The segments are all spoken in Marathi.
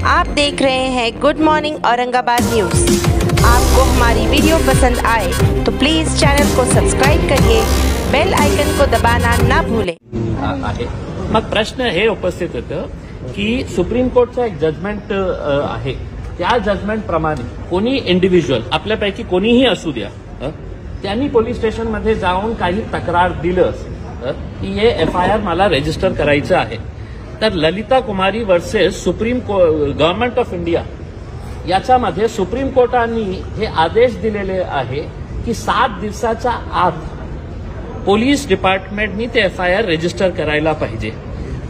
आप देख रहे हैं गुड मॉर्निंग औरंगाबाद न्यूज़। आपको हमारी वीडियो पसंद आए तो प्लीज़ चॅनल को सबस्क्राईब करिए, बेल आयकन को दबाना ना भूलें। मग प्रश्न हे उपस्थित होतं की सुप्रीम कोर्टचा एक जजमेंट आहे, त्या जजमेंट प्रमाणे कोणी इंडिव्हिज्युअल आपल्यापैकी कोणीही असू द्या, त्यांनी पोलीस स्टेशनमध्ये जाऊन काही तक्रार दिलंच की हे FIR मला रजिस्टर करायचं आहे, तर Lalita Kumari versus supreme government of India याच्यामध्ये सुप्रीम कोर्टाने हे आदेश दिलेले आहे की 7 दिवसाच्या आत पोलीस डिपार्टमेंटनी ते FIR रजिस्टर करायला पाहिजे।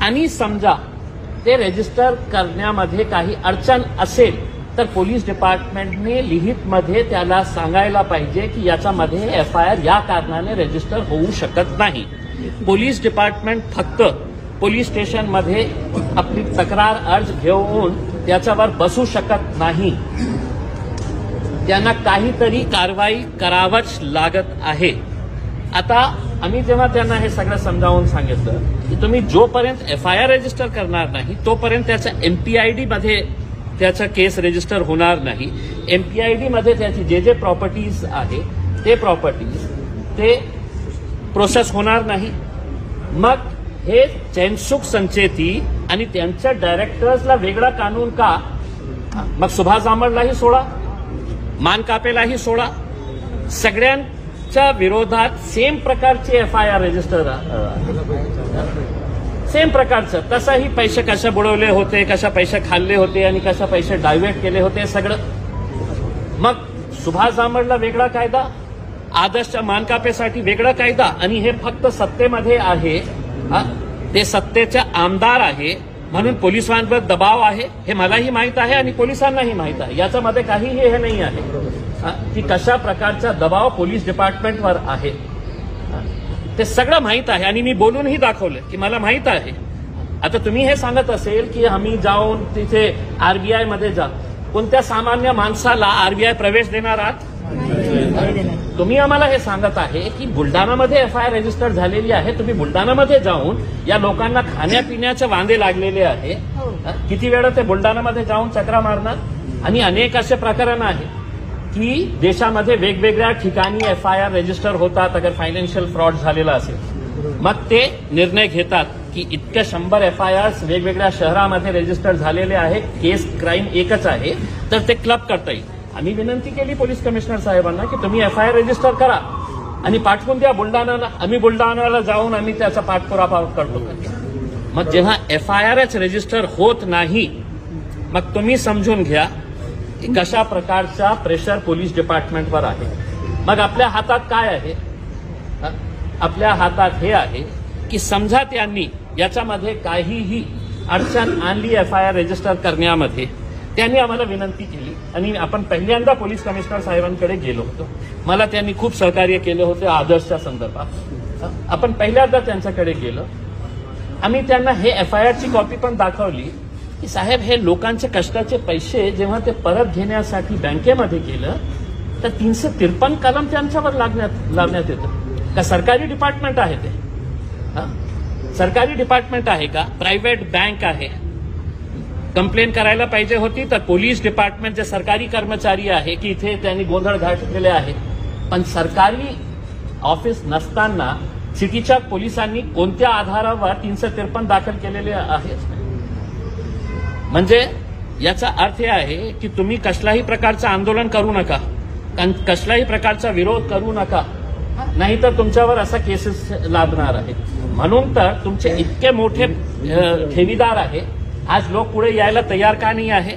आणि समजा ते रजिस्टर करण्यामध्ये काही अडचण असेल तर पोलीस डिपार्टमेंटने लिखितमध्ये त्याला सांगायला पाहिजे की याच्यामध्ये FIR या कारणाने रजिस्टर होऊ शकत नाही। पोलीस डिपार्टमेंट फक्त पोलीस स्टेशनमध्ये आपली तक्रार अर्ज घेऊन त्याच्यावर बसू शकत नाही, त्यांना काहीतरी कारवाई करावंच लागत आहे। आता आम्ही जेव्हा त्यांना हे सगळं समजावून सांगितलं की तुम्ही जोपर्यंत FIR रजिस्टर करणार नाही तोपर्यंत त्याच्या MPID मध्ये त्याचा केस रजिस्टर होणार नाही। MPID मध्ये त्याची जे प्रॉपर्टीज आहे ते प्रॉपर्टीज ते प्रोसेस होणार नाही। मग हे चैनसुख संचेती आणि त्यांच्या डायरेक्टर्सला वेगळा कानून का? मग सुभाष जांभळलाही सोडा, मानकापेलाही सोडा, सगळ्यांच्या विरोधात सेम प्रकारचे FIR रजिस्टर सेम प्रकारचं, तसाही पैसे कशा बुडवले होते, कशा पैसे खाल्ले होते आणि कशा पैसे डायव्हर्ट केले होते सगळं। मग सुभाष जांभळला वेगळा कायदा, आदर्शच्या मानकापेसाठी वेगळा कायदा, आणि हे फक्त सत्तेमध्ये आहे, ते सत्तेचे आमदार आहे म्हणून पोलिसांवर दबाव आहे, हे मलाही माहित आहे आणि पोलिसांनाही माहित आहे। याच्यामध्ये काहीही हे नाही आहे की कशा प्रकारचा दबाव पोलीस डिपार्टमेंटवर आहे, ते सगळं माहित आहे आणि मी बोलूनही दाखवलं की मला माहित आहे। आता तुम्ही हे सांगत असेल की आम्ही जाऊन तिथे RBI मध्ये जा, कोणत्या सामान्य माणसाला RBI प्रवेश देणार आहात? तुम्ही आम्हाला हे सांगत आहे की बुलढाणामध्ये FIR रजिस्टर झालेली आहे, तुम्ही बुलढाणामध्ये जाऊन या लोकांना खाण्यापिण्याचे वांदे लागलेले आहे, किती वेळा ते बुलढाणामध्ये जाऊन चक्रा मारणार? आणि अनेक असे प्रकरण आहे की देशामध्ये वेगवेगळ्या ठिकाणी FIR रजिस्टर होतात अगर फायनान्शियल फ्रॉड झालेला असेल। मग ते निर्णय घेतात की इतके 100 FIRs वेगवेगळ्या शहरामध्ये रजिस्टर झालेले आहे, केस क्राईम एकच आहे, तर ते क्लब करता येईल। आम्ही विनंती केली पोलीस कमिशनर साहेबांना की तुम्ही FIR रजिस्टर करा आणि पाठवून द्या बुलढाणाला, आम्ही बुलढाणाला जाऊन आम्ही त्याचा पाठपुरावा करतो। मग जेव्हा FIRच रजिस्टर होत नाही, मग तुम्ही समजून घ्या की कशा प्रकारचा प्रेशर पोलीस डिपार्टमेंटवर आहे। मग आपल्या हातात काय आहे? आपल्या हातात हे आहे की समजा त्यांनी याच्यामध्ये काहीही अडचण आणली FIR रजिस्टर करण्यामध्ये, त्यांनी आम्हाला विनंती केली आणि आपण पहिल्यांदा पोलीस कमिशनर साहेबांकडे गेलो होतो, मला त्यांनी खूप सहकार्य केले होते आदर्शच्या संदर्भात। आपण पहिल्यांदा त्यांच्याकडे गेलो, आम्ही त्यांना हे FIRची कॉपी पण दाखवली की साहेब हे लोकांचे कष्टाचे पैसे जेव्हा ते परत घेण्यासाठी बँकेमध्ये गेलं तर 353 कलम त्यांच्यावर लावण्यात येतं का? सरकारी डिपार्टमेंट आहे ते? सरकारी डिपार्टमेंट आहे का? प्रायव्हेट बँक आहे? कंप्लेंट करायला पाहिजे होती तर पोलीस डिपार्टमेंटचे सरकारी कर्मचारी आहे की इथे त्यांनी गोंधळ घातलेले आहे, पण सरकारी ऑफिस नसताना सिटीच्या पोलिसांनी कोणत्या आधारावर 353 दाखल केलेले आहेत? म्हणजे याचा अर्थ हे आहे की तुम्ही कसल्याही प्रकारचं आंदोलन करू नका, कसल्याही प्रकारचा विरोध करू नका, नाहीतर तुमच्यावर असा केसेस लादणार आहेत। म्हणून तर तुमचे इतके मोठे ठेवीदार आहे, आज लोक पुढे यायला तयार का नाही आहे?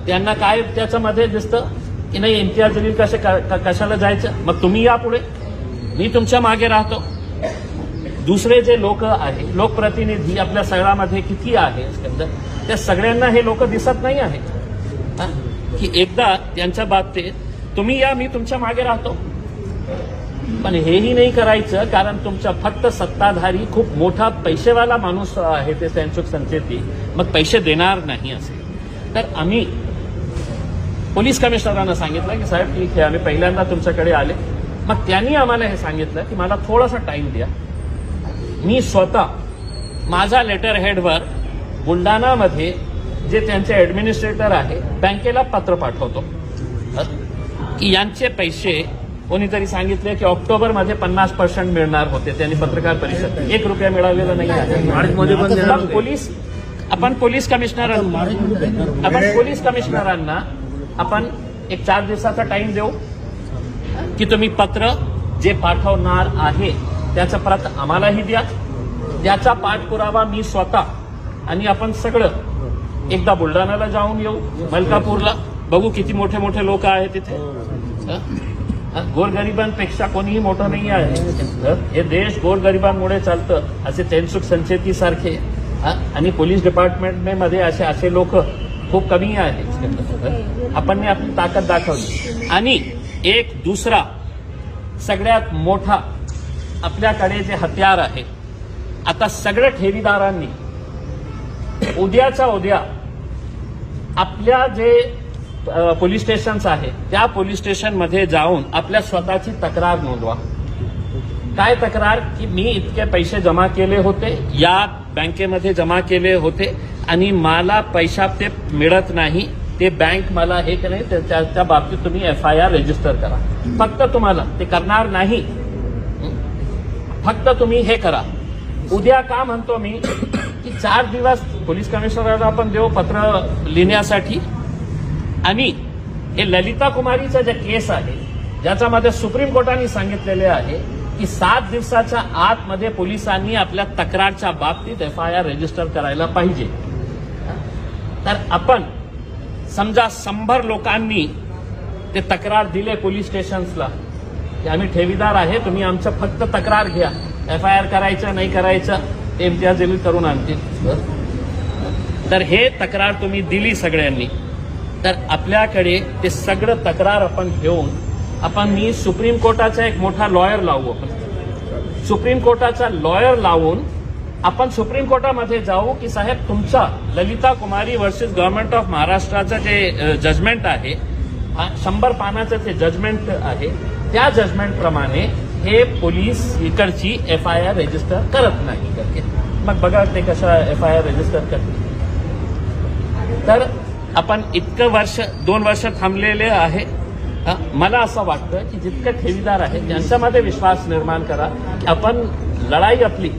त्यांना काय त्याच्यामध्ये दिसतं की नाही इम्तियाज जलील कशाला जायचं? मग तुम्ही या पुढे, मी तुमच्या मागे राहतो। दुसरे जे लोक आहे, लोकप्रतिनिधी आपल्या सगळ्यामध्ये किती आहे, त्या सगळ्यांना हे लोक दिसत नाही आहेत की एकदा त्यांच्या बाबतीत तुम्ही या, मी तुमच्या मागे राहतो। पण हेही नाही करायचं कारण तुमचा फक्त सत्ताधारी खूप मोठा पैसेवाला माणूस आहे ते चैनसुख संचेती, मग पैसे देणार नाही असेल तर आम्ही पोलीस कमिशनरांना सांगितलं की साहेब ठीक आहे, आम्ही पहिल्यांदा तुमच्याकडे आले। मग त्यांनी आम्हाला हे सांगितलं की मला थोडासा टाइम द्या, मी स्वतः माझा लेटर हेडवर बुलढाणामध्ये जे त्यांचे ऍडमिनिस्ट्रेटर आहे बँकेला पत्र पाठवतो की यांचे पैसे कोणीतरी सांगितले की ऑक्टोबरमध्ये 50% मिळणार होते. त्यांनी पत्रकार परिषद 1 रुपया मिळालेला नाही आहे. आपण पोलीस कमिशनरांना आपण एक 4 दिवसाचा टाइम देऊ की तुम्ही पत्र जे पाठवणार आहे त्याचं प्रत आम्हालाही द्या. त्याचा पाठपुरावा मी स्वतः आणि आपण सगळं एकदा बुलढाण्याला जाऊन येऊ, मलकापूरला बघू किती मोठे मोठे लोक आहेत तिथे. गोरगरिबांपेक्षा कोणीही मोठं नाही आहे. हे देश गोरगरिबांमुळे चालतं. असे तेनसुख संचेती सारखे आणि पोलीस डिपार्टमेंटमध्ये असे लोक खूप कमी आहेत. आपण आपली ताकद दाखवली. आणि एक दुसरा सगळ्यात मोठा आपल्याकडे जे हत्यार आहे, आता सगळ्या ठेवीदारांनी उद्याच्या उद्या आपल्या जे पोलीस स्टेशन्स आहे त्या पोलीस स्टेशनमध्ये जाऊन आपल्या स्वतःची तक्रार नोंदवा. काय तक्रार की मी इतके पैसे जमा केले होते, या बँकेमध्ये जमा केले होते आणि मला पैसा ते मिळत नाही, ते बँक मला हे नाही, त्या बाबतीत तुम्ही FIR रजिस्टर करा. फक्त तुम्हाला ते करणार नाही, फक्त तुम्ही हे करा. उद्या का म्हणतो मी की 4 दिवस पोलीस कमिशनरला आपण देऊ पत्र लिहिण्यासाठी. आणि हे ललिता कुमारीचा जे केस आहे ज्याच्यामध्ये सुप्रीम कोर्टाने सांगितलेले आहे की 7 दिवसाच्या आतमध्ये पोलिसांनी आपल्या तक्रारच्या बाबतीत FIR रजिस्टर करायला पाहिजे. तर आपण समजा 100 लोकांनी ते तक्रार दिले पोलीस स्टेशन्सला की आम्ही ठेवीदार आहे, तुम्ही आमचं फक्त तक्रार घ्या, FIR करायचं नाही करायचं ते इम्तियाज जलील करून आणतील. तर हे तक्रार तुम्ही दिली सगळ्यांनी, तर आपल्याकडे ते सगळं तक्रार आपण घेऊन मी सुप्रीम कोर्टाचा एक मोठा लॉयर लावू. आपण सुप्रीम कोर्टाचा लॉयर लावून आपण सुप्रीम कोर्टामध्ये जाऊ की साहेब तुमचा Lalita Kumari versus government of महाराष्ट्राचं जे जजमेंट आहे, 100 पानाचं जे जजमेंट आहे, त्या जजमेंटप्रमाणे हे पोलीस इकडची FIR रजिस्टर करत नाही करते. मग बघा ते कशा FIR रजिस्टर करते. तर आपण इतकं 2 वर्ष थांबलेले आहे. मला असं वाटतं की जितके ठेवीदार आहेत त्यांच्यामध्ये विश्वास निर्माण करा की आपण लढाई आपली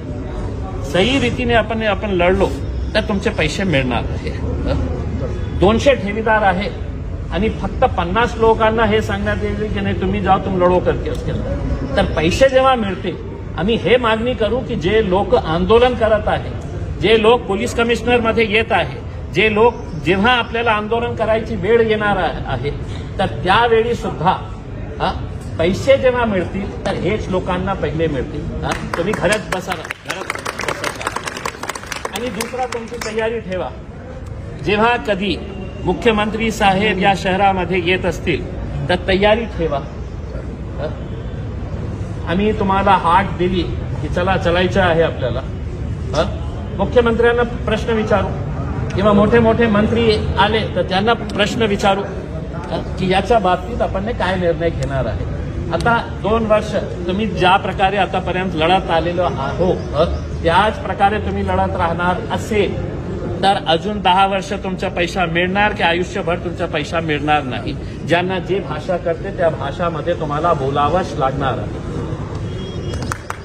सही रीतीने आपण लढलो तर तुमचे पैसे मिळणार आहे. 200 ठेवीदार आहे आणि फक्त 50 लोकांना हे सांगण्यात येईल की नाही तुम्ही जाओ तुम लढो करके उसके अंदर. तर पैसे जेव्हा मिळतील आम्ही हे मागणी करू की जे लोक आंदोलन करत आहे, जे लोक पोलीस कमिशनरमध्ये येत आहे, जे लोक जेव्हा आपल्याला आंदोलन करायची वेळ येणार आहे तर त्यावेळी सुद्धा पैसे जेव्हा मिळतील तर हेच लोकांना पहिले मिळतील. तुम्ही घरात बसा. आणि दुसरा तुमची तयारी ठेवा. जेव्हा कधी मुख्यमंत्री साहेब या शहरामध्ये येत असतील तर तयारी ठेवा. आम्ही तुम्हाला हाक दिली की चला चलायचं आहे आपल्याला. मुख्यमंत्र्यांना प्रश्न विचारू किंवा मोठे मोठे मंत्री आले तर त्यांना प्रश्न विचारू की याच्या बाबतीत आपण काय निर्णय घेणार आहे. आता 2 वर्ष तुम्ही ज्या प्रकारे आतापर्यंत लढत आलेलो आहोत त्याच प्रकारे तुम्ही लढत राहणार असेल तर अजून 10 वर्ष तुमचा पैसा मिळणार की आयुष्यभर तुमचा पैसा मिळणार नाही. ज्यांना जे भाषा करते त्या भाषामध्ये तुम्हाला बोलावंच लागणार आहे.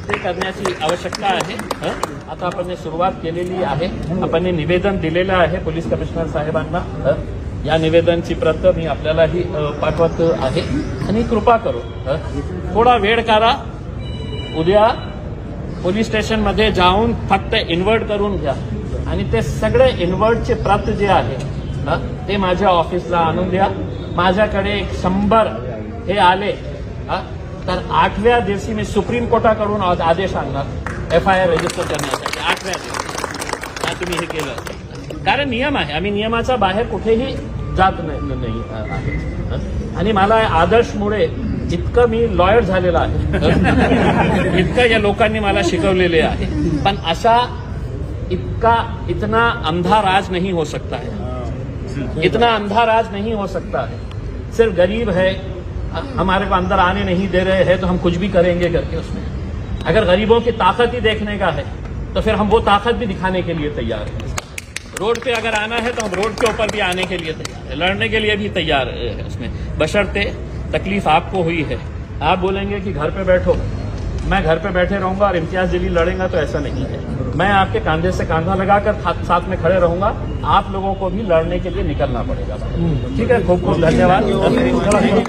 ते करण्याची आवश्यकता आहे. आता आपण सुरुवात केलेली आहे. आपण निवेदन दिलेलं आहे पोलीस कमिशनर साहेबांना. या निवेदनची प्रत मी आपल्यालाही पाठवत आहे. आणि कृपा करू थोडा वेळ करा. उद्या पोलीस स्टेशनमध्ये जाऊन फक्त इन्व्हर्ट करून घ्या आणि ते सगळे इन्व्हर्टचे प्रत जे आहे ते माझ्या ऑफिसला आणून द्या. माझ्याकडे 100 हे आले तर 8व्या दिवशी मी सुप्रीम कोर्टाकडून आदेश आणणार FIR रजिस्टर करण्यासाठी. 8व्या दिवशी तुम्ही हे केलं कारण नियम आहे. आम्ही नियमाच्या बाहेर कुठेही जात नाही आहे. आणि मला आदर्शमुळे इतकं मी लॉयर झालेला आहे, इतकं या लोकांनी मला शिकवलेले आहे. पण अशा इतना अंधा राज नहीं हो सकता है. इतना अंधा राज नहीं हो सकता है. सिर्फ गरीब है हमारे को अंदर आने नहीं दे रहे हैं तो हम कुछ भी करेंगे करके उसमें. अगर गरीबों की ताकत ही देखने का है तो फिर हम वो ताकत भी दिखाने के लिए तैयार हैं. रोड पे अगर आना है तो हम रोड के ऊपर भी आने के लिए तैयार है, लड़ने के लिए भी तैयार है उसमें, बशर्ते तकलीफ आपको हुई है। आप बोलेंगे कि घर पे बैठो, मैं घर पे बैठे रहूंगा और इम्तियाज जलील लड़ेगा, तो ऐसा नहीं है। मैं आपके कंधे से कंधा लगाकर साथ में खड़े रहूंगा। आप लोगों को भी लड़ने के लिए निकलना पड़ेगा। ठीक है, खूब खूब धन्यवाद।